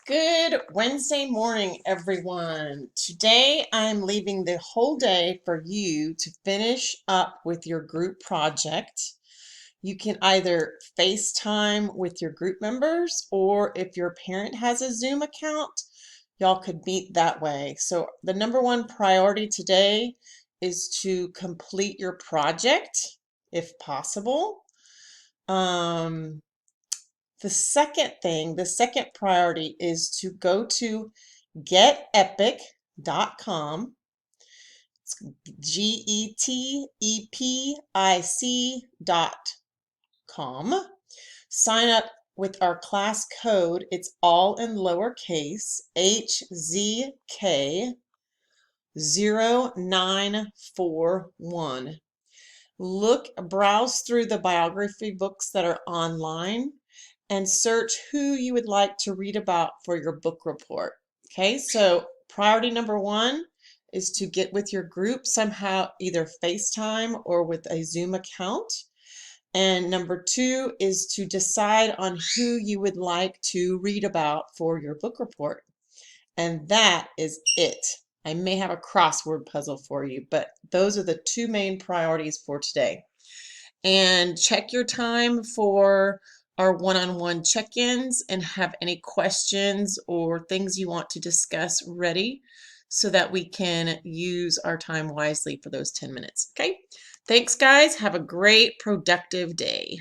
Good Wednesday morning, everyone. Today I'm leaving the whole day for you to finish up with your group project. You can either FaceTime with your group members, or if your parent has a Zoom account, y'all could meet that way. So the number one priority today is to complete your project if possible. The second priority is to go to getepic.com. It's getepic.com. Sign up with our class code. It's all in lowercase, HZK0941. Browse through the biography books that are online and search who you would like to read about for your book report. Okay, so priority number one is to get with your group somehow, either FaceTime or with a Zoom account. And number two is to decide on who you would like to read about for your book report. And that is it. I may have a crossword puzzle for you, but those are the two main priorities for today. And check your time for our one-on-one check-ins and have any questions or things you want to discuss ready so that we can use our time wisely for those 10 minutes. Okay? Thanks, guys. Have a great, productive day.